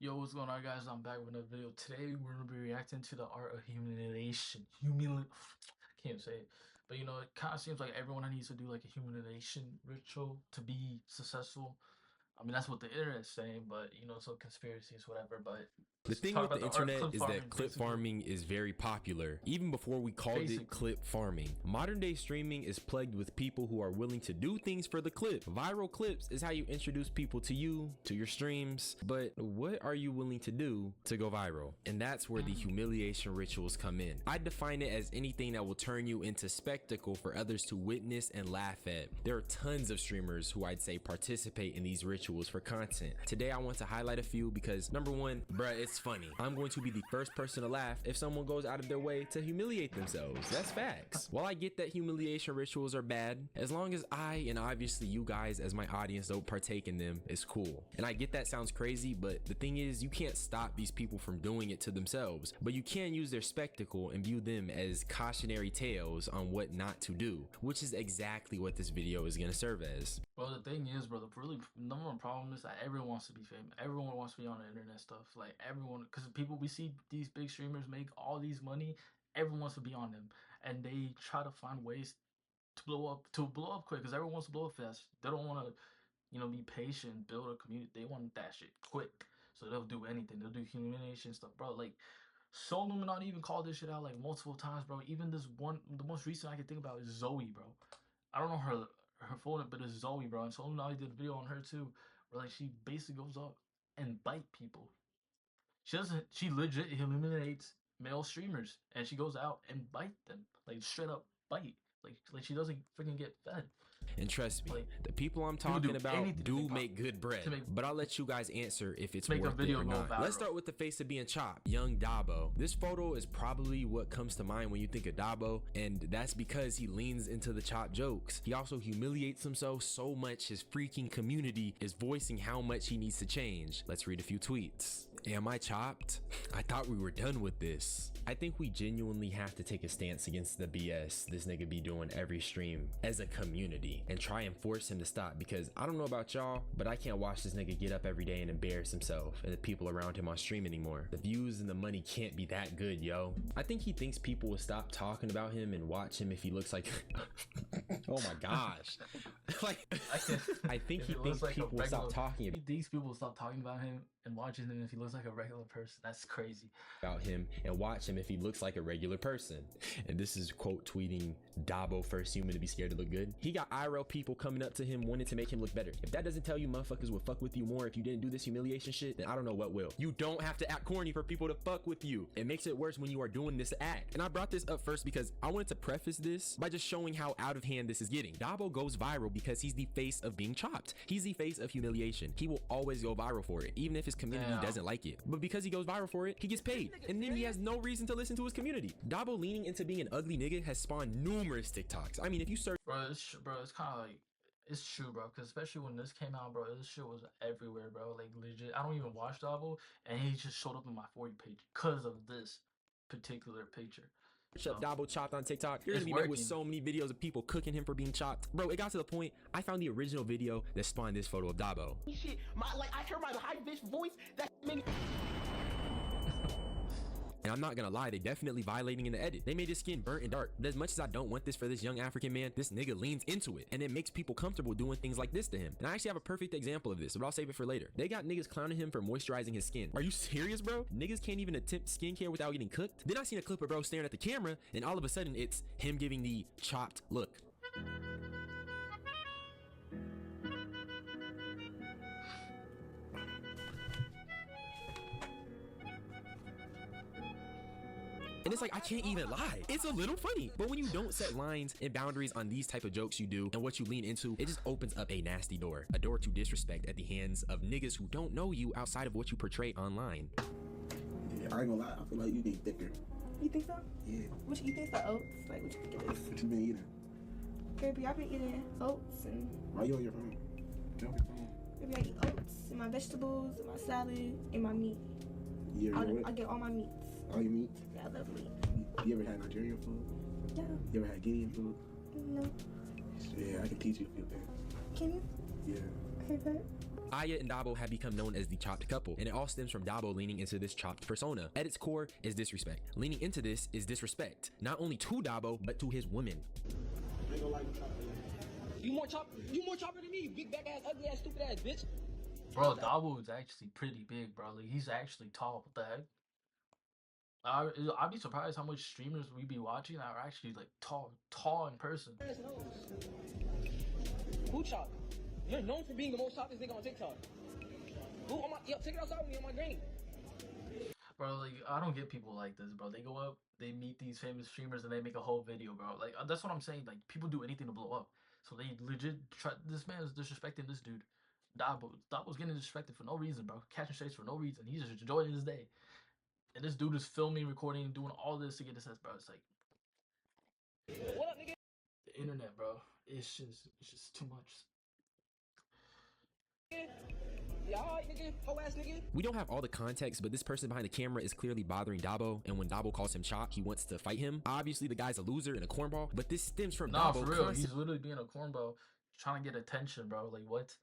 Yo, what's going on, guys? I'm back with another video. Today, we're gonna be reacting to the art of humiliation. I can't say it, but it kind of seems like everyone needs to do like a humiliation ritual to be successful. I mean, that's what the internet's saying, but so conspiracies, whatever. But The let's thing talk with about the the art internet clip is farming, that clip basically. farming is very popular, even before we called it clip farming. Modern day streaming is plagued with people who are willing to do things for the clip. Viral clips is how you introduce people to you, to your streams, but what are you willing to do to go viral? And that's where the humiliation rituals come in. I define it as anything that will turn you into spectacle for others to witness and laugh at. There are tons of streamers who I'd say participate in these rituals for content. Today I want to highlight a few because number one, bruh, it's funny. I'm going to be the first person to laugh if someone goes out of their way to humiliate themselves. That's facts. While I get that humiliation rituals are bad, as long as I and obviously you guys as my audience don't partake in them, it's cool. And I get that sounds crazy, but the thing is, you can't stop these people from doing it to themselves, but you can use their spectacle and view them as cautionary tales on what not to do, which is exactly what this video is going to serve as. Well, the thing is, bro, the really number one problem is that everyone wants to be famous. Everyone wants to be on the internet stuff. Like everyone, because we see these big streamers make all these money. Everyone wants to be on them, and they try to find ways to blow up quick. Because everyone wants to blow up fast. They don't want to, be patient, build a community. They want that shit quick. So they'll do anything. They'll do humiliation stuff, bro. Like, so Illuminati even called this shit out like multiple times, bro. Even this one, the most recent I can think about is Zoe, bro. I don't know her full name, but it's Zoe, bro. And so Illuminati did a video on her too, where like she basically goes up and bite people. She legit humiliates male streamers, and she goes out and bite them, like straight up bite, like she doesn't freaking get fed. And trust me, like, the people I'm talking about do make good bread, but I'll let you guys answer if it's worth it or not. Let's start with the face of being chopped, young Dabo. This photo is probably what comes to mind when you think of Dabo, and that's because he leans into the chop jokes. He also humiliates himself so much his freaking community is voicing how much he needs to change. Let's read a few tweets. Am I chopped? I thought we were done with this. I think we genuinely have to take a stance against the BS this nigga be doing every stream as a community and try and force him to stop, because I don't know about y'all, but I can't watch this nigga get up every day and embarrass himself and the people around him on stream anymore. The views and the money can't be that good, yo. I think he thinks people will stop talking about him and watch him if he looks like oh my gosh. Like I think he thinks like people will stop talking about him. He thinks people will stop talking about him and watching him if he looks like a regular person. That's crazy. About him and watch him if he looks like a regular person. And this is quote tweeting Dabo, first human to be scared to look good. He got IRL people coming up to him wanting to make him look better. If that doesn't tell you motherfuckers would fuck with you more if you didn't do this humiliation shit, then I don't know what will. You don't have to act corny for people to fuck with you. It makes it worse when you are doing this act. And I brought this up first because I wanted to preface this by just showing how out of hand this is getting. Dabo goes viral because he's the face of being chopped. He's the face of humiliation. He will always go viral for it, even if his community doesn't like it. But because he goes viral for it, he gets paid. And then he has no reason to listen to his community. Dabo leaning into being an ugly nigga has spawned numerous TikToks. I mean, if you search, bro, it's kind of like, it's true, bro, because especially when this came out, bro, this shit was everywhere, bro. Like, legit, I don't even watch Dabo, and he just showed up on my For You page because of this particular picture. Dabo chopped on TikTok, you're gonna be met with so many videos of people cooking him for being chopped. Bro, it got to the point I found the original video that spawned this photo of Dabo. Shit, I heard my high pitched voice. That many. And I'm not gonna lie, they definitely violating in the edit. They made his skin burnt and dark. But as much as I don't want this for this young African man, this nigga leans into it, and it makes people comfortable doing things like this to him. And I actually have a perfect example of this, but I'll save it for later. They got niggas clowning him for moisturizing his skin. Are you serious, bro? Niggas can't even attempt skincare without getting cooked? Then I seen a clip of bro staring at the camera, and all of a sudden it's him giving the chopped look. And it's like, I can't even lie. It's a little funny. But when you don't set lines and boundaries on these type of jokes you do and what you lean into, it just opens up a nasty door. A door to disrespect at the hands of niggas who don't know you outside of what you portray online. Yeah, I ain't gonna lie. I feel like you need thicker. You think so? Yeah. What you think for oats? Like, what you think it is? What you been eating? Baby, I've been eating oats and... Why you on your phone? Get off your phone. Maybe I eat oats and my vegetables and my salad and my meat. I get all my meats. All your meat? Yeah, I love meat. You ever had Nigerian food? Yeah. You ever had Guinean food? No. Yeah, I can teach you a few things. Can you? Yeah. Okay, bet. Aya and Dabo have become known as the chopped couple, and it all stems from Dabo leaning into this chopped persona. At its core is disrespect. Leaning into this is disrespect, not only to Dabo, but to his women. You more chopper than me, big back ass, ugly ass, stupid ass bitch. Bro, Dabo is actually pretty big, bro. Like, he's actually tall. What the heck? I'd be surprised how much streamers we be watching that are actually like tall in person. Who chop? You're known for being the most choppest nigga on TikTok. Who on my take it outside with me on my green. Bro, like, I don't get people like this, bro. They go up, they meet these famous streamers, and they make a whole video, bro. Like, that's what I'm saying. Like, people do anything to blow up. So they legit try. This man is disrespecting this dude. Dabo's getting disrespected for no reason, bro. Catching strays for no reason. He's just enjoying his day. And this dude is filming, recording, doing all this to get this, bro. It's like, What up, nigga? the internet, bro. It's just too much. Y'all, nigga, hoe ass nigga. We don't have all the context, but this person behind the camera is clearly bothering Dabo, and when Dabo calls him Chop, he wants to fight him. Obviously, the guy's a loser and a cornball, but this stems from Nah, Dabo for real, he's literally being a cornball, trying to get attention, bro. Like, what?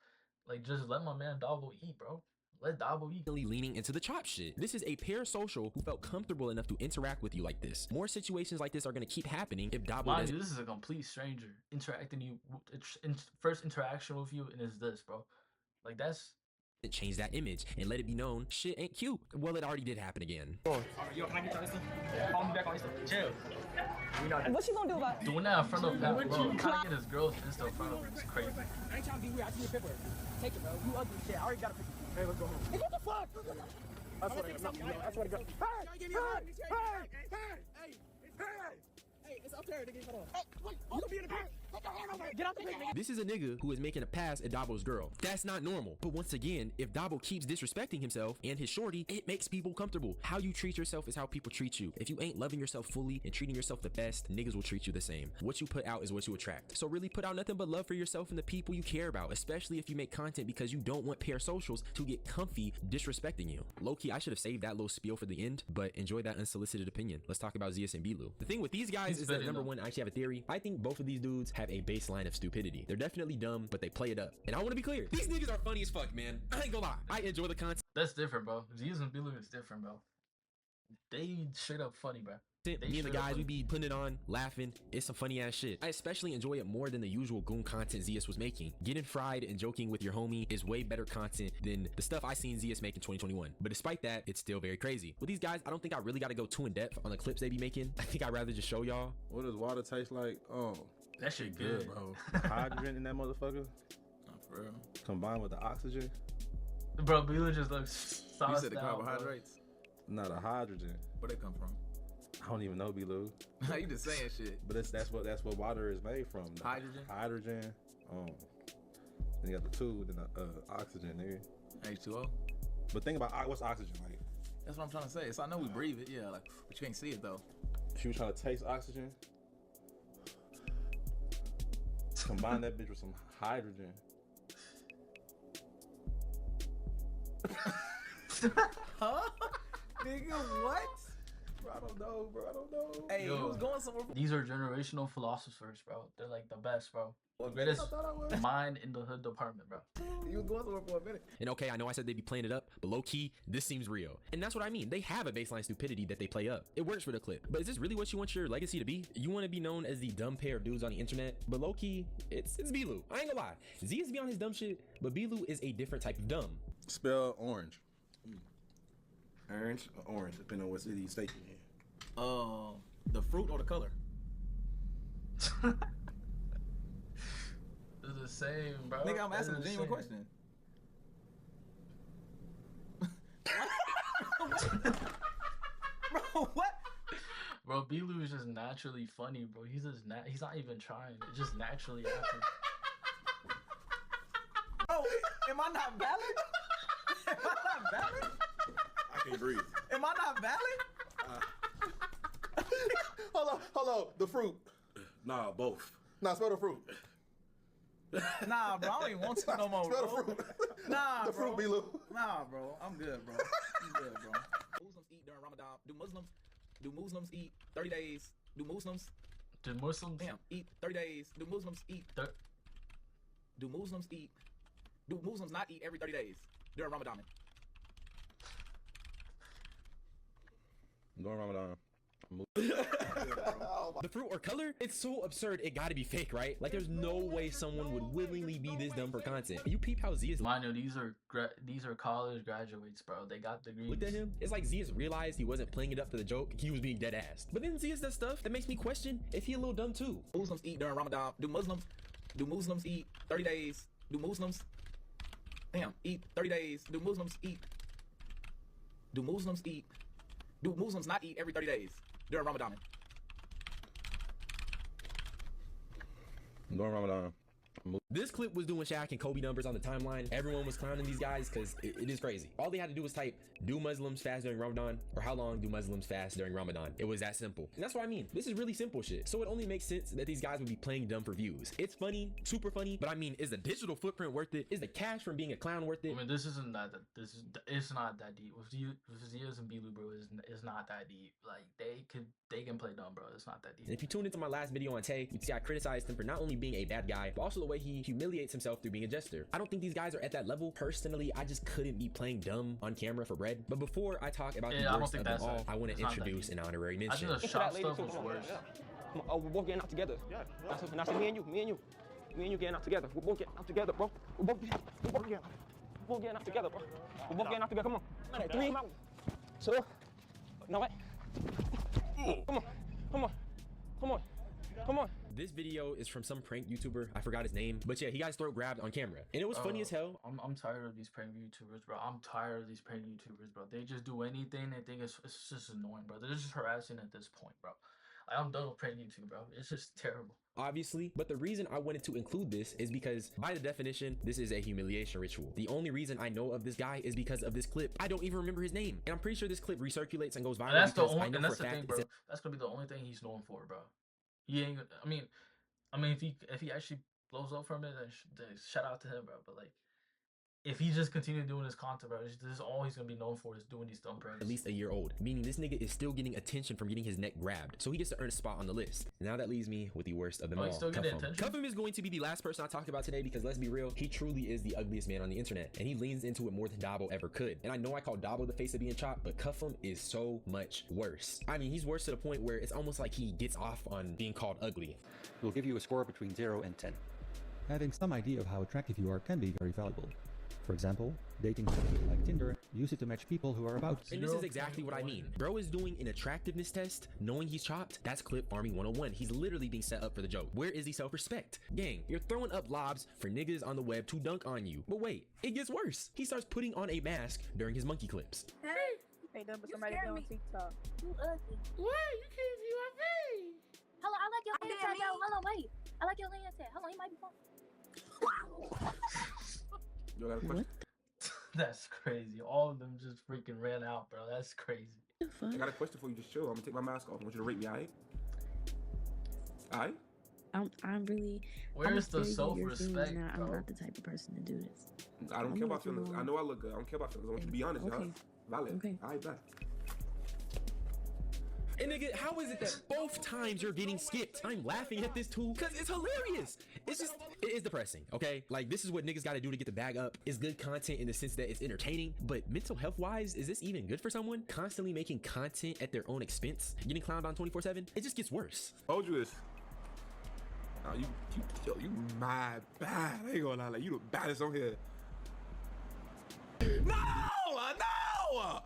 Like, just let my man Dabo eat, bro. Let Dabo eat. Leaning into the chop shit. This is a parasocial who felt comfortable enough to interact with you like this. More situations like this are going to keep happening if Dabo Mind you, this is a complete stranger interacting you. First interaction with you, and it's this, bro. Like, that's. Change that image and let it be known shit ain't cute. Well, it already did happen again. Yo, can I get your Insta? Call me back on Insta. Chill. What you gonna do about it? Doing that in front of that, bro. Trying to get his girl's Insta in front of him is crazy. I ain't trying to be weird. I see your paper. Take it, bro. You ugly shit. I already got a picture. Hey, let's go home. Hey, what the fuck? I swear to God. Hey, it's up there, nigga. Hold on. Hey, wait, you gonna be in the picture? Put your hand over there. Get out the picture, nigga. This is a nigga who is making a pass at Dabo's girl. That's not normal. But once again, if Dabo keeps disrespecting himself and his shorty, it makes people comfortable. How you treat yourself is how people treat you. If you ain't loving yourself fully and treating yourself the best, niggas will treat you the same. What you put out is what you attract. So really put out nothing but love for yourself and the people you care about, especially if you make content because you don't want parasocials to get comfy disrespecting you. Low-key, I should have saved that little spiel for the end, but enjoy that unsolicited opinion. Let's talk about Zeus and Bilu. The thing with these guys is that number one, I actually have a theory. I think both of these dudes have a baseline of stupidity. They're definitely dumb, but they play it up. And I want to be clear, these niggas are funny as fuck, man. I ain't gonna lie. I enjoy the content. That's different, bro. Zeus and Bilu is different, bro. They straight up funny, bro. Me and the guys, we be putting it on, laughing. It's some funny ass shit. I especially enjoy it more than the usual goon content Zeus was making. Getting fried and joking with your homie is way better content than the stuff I seen Zeus make in 2021. But despite that, it's still very crazy. With these guys, I don't think I really got to go too in depth on the clips they be making. I think I'd rather just show y'all. What does water taste like? Oh, that shit good, bro. Hydrogen in that motherfucker. Not for real. Combined with the oxygen. Bro, Bilu just looks sauced. You said the out, carbohydrates? Bro. Not a hydrogen. Where they come from? I don't even know, B-Lou. You just saying shit. But that's what water is made from. Hydrogen? Hydrogen. Then you got the two, then the oxygen, nigga. H2O? But think about what's oxygen like? That's what I'm trying to say. So I know we breathe it, yeah, like, but you can't see it though. If you was trying to taste oxygen, combine that bitch with some hydrogen. Huh? Nigga, what? Bro, I don't know, bro. I don't know. Hey, Yo, he was going somewhere. These are generational philosophers, bro. They're like the best, bro. Well, Greatest I thought I was. mind in the hood department, bro. You was going somewhere for a minute. And okay, I know I said they'd be playing it up, but low-key, this seems real. And that's what I mean. They have a baseline stupidity that they play up. It works for the clip. But is this really what you want your legacy to be? You want to be known as the dumb pair of dudes on the internet? But low-key, it's Bilu. I ain't gonna lie. Z is beyond his dumb shit, but Bilu is a different type of dumb. Spell orange. Orange or orange, depending on what city you stay in. The fruit or the color? They're the same, bro. Nigga, I'm They're asking a the genuine same. question. Bro, what? Bro, Bilu is just naturally funny, bro. He's just he's not even trying. It just naturally happens. Bro, am I not valid? Am I not valid? I can't breathe. Am I not valid? Hold on. The fruit. Nah, both. Nah, smell the fruit. Nah, bro, I don't even want to no more, Smell bro. the fruit. Nah, the bro. fruit, B-Lou. Nah, bro, I'm good, bro. I'm good, bro. Muslims eat during Ramadan. Do Muslims eat 30 days? Do Muslims Did Muslims? eat 30 days? Do Muslims eat? Thir- Do Muslims eat Do Muslims not eat every 30 days during Ramadan? During Ramadan. The fruit or color? It's so absurd. It gotta be fake, right? Like, there's no way someone would willingly be this dumb for content. You peep how Zia's. Mind you, these are college graduates, bro. They got degrees. Looked at him. It's like Zia's realized he wasn't playing it up for the joke. He was being dead ass. But then Zia's does stuff that makes me question if he a little dumb too. Muslims eat during Ramadan. Do Muslims eat 30 days? Do Muslims eat 30 days? Do Muslims not eat every 30 days during Ramadan? During Ramadan. This clip was doing Shaq and Kobe numbers on the timeline. Everyone was clowning these guys because it is crazy. All they had to do was type, do Muslims fast during Ramadan? Or how long do Muslims fast during Ramadan? It was that simple. And that's what I mean. This is really simple shit. So it only makes sense that these guys would be playing dumb for views. It's funny, super funny, but I mean, is the digital footprint worth it? Is the cash from being a clown worth it? I mean, it's not that deep. With Zia's and Bilu, bro, it's not that deep. Like, they can play dumb, bro. It's not that deep. And if you tuned into my last video on Tay, you'd see I criticized him for not only being a bad guy, but also the way he humiliates himself through being a jester. I don't think these guys are at that level. Personally, I just couldn't be playing dumb on camera for bread. But before I talk about the worst of them all, I want to introduce an honorary mention. I think the shop stuff was worse. Oh, we're both getting out together. Yeah. That's me and you getting out together. We're both getting out together, bro. We're both getting out together, bro. We're both getting out together. Come on. 3, 2. No way. Come on. This video is from some prank YouTuber. I forgot his name. But yeah, he got his throat grabbed on camera. And it was funny as hell. I'm tired of these prank YouTubers, bro. I'm tired of these prank YouTubers, bro. They just do anything. They think it's just annoying, bro. They're just harassing at this point, bro. Like, I'm done with prank YouTube, bro. It's just terrible. Obviously, but the reason I wanted to include this is because by the definition, this is a humiliation ritual. The only reason I know of this guy is because of this clip. I don't even remember his name. And I'm pretty sure this clip recirculates and goes viral. And that's the only, and that's the thing, bro. That's gonna be the only thing he's known for, bro. He ain't. I mean, if he actually blows up from it, then shout out to him, bro. But like, if he just continued doing his content, bro, this is all he's gonna be known for, is doing these dumb pranks. At least a year old, meaning this nigga is still getting attention from getting his neck grabbed, so he gets to earn a spot on the list. Now that leaves me with the worst of them all. Still getting attention? Cuffham is going to be the last person I talk about today because let's be real, he truly is the ugliest man on the internet, and he leans into it more than Dabo ever could. And I know I call Dabo the face of being chopped, but Cuffham is so much worse. I mean, he's worse to the point where it's almost like he gets off on being called ugly. We'll give you a score between 0 and 10. Having some idea of how attractive you are can be very valuable. For example, dating like Tinder, use it to match people who are about. And this is exactly what I mean. Bro is doing an attractiveness test, knowing he's chopped. That's clip farming 101. He's literally being set up for the joke. Where is the self-respect? Gang, you're throwing up lobs for niggas on the web to dunk on you. But wait, it gets worse. He starts putting on a mask during his monkey clips. Hey, ain't done but somebody on TikTok. You ugly. What? You can't view my face. Hold on, I like your lens tag though. Hold on, wait. I like your lens tag. Hold on, he might be fun. You got a question? That's crazy. All of them just freaking ran out, bro. That's crazy. I got a question for you. Just chill. I'm gonna take my mask off. I want you to rate me, alright? Alright? I'm really. Where's the self-respect, bro? I'm not the type of person to do this. I don't care about feelings. I know I look good. I don't care about feelings. I want you to be honest, y'all. Valid. Okay. Alright, bye. And nigga, how is it that both times you're getting skipped? I'm laughing at this too because it's hilarious. It is depressing, okay? Like, this is what niggas gotta do to get the bag up. It's good content in the sense that it's entertaining, but mental health wise, is this even good for someone? Constantly making content at their own expense, getting clowned on 24/7, it just gets worse. Told you this. Oh, you mad bad. I ain't gonna lie, like, you the baddest on here. No! No!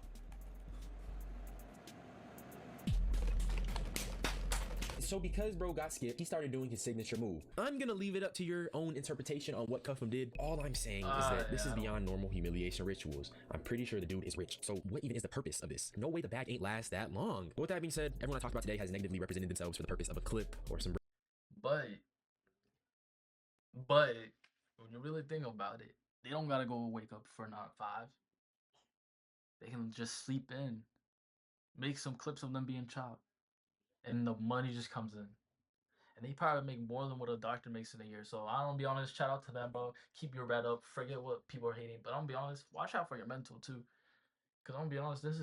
So because bro got skipped, he started doing his signature move. I'm gonna leave it up to your own interpretation on what Cuffham did. All I'm saying is that this is beyond normal humiliation rituals. I'm pretty sure the dude is rich. So what even is the purpose of this? No way the bag ain't last that long. But with that being said, everyone I talked about today has negatively represented themselves for the purpose of a clip or some. But when you really think about it, they don't gotta go wake up for not 5. They can just sleep in, make some clips of them being chopped, and the money just comes in. And they probably make more than what a doctor makes in a year. So I don't be honest, shout out to them, bro. Keep your bread up. Forget what people are hating. But I'm gonna be honest, watch out for your mental too. Because I'm gonna be honest, this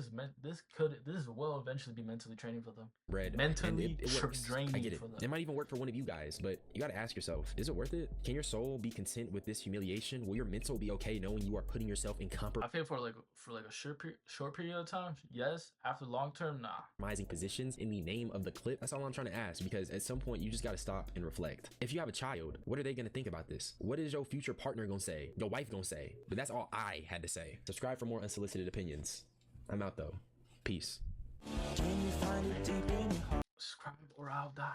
is will eventually be mentally training for them. Bread. Mentally it works. draining I get it. for them. It might even work for one of you guys, but you gotta ask yourself, is it worth it? Can your soul be content with this humiliation? Will your mental be okay knowing you are putting yourself in I feel for like a short period of time, yes. After long term, nah. Compromising positions in the name of the clip. That's all I'm trying to ask, because at some point you just gotta stop and reflect. If you have a child, what are they gonna think about this? What is your future partner gonna say? Your wife gonna say? But that's all I had to say. Subscribe for more unsolicited opinions. I'm out though. Peace. Subscribe or I'll die.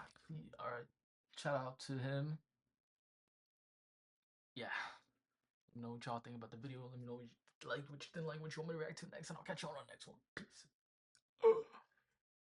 Alright. Shout out to him. Yeah. Let me know what y'all think about the video. Let me know what you like, what you didn't like, what you want me to react to next, and I'll catch you on the next one. Peace.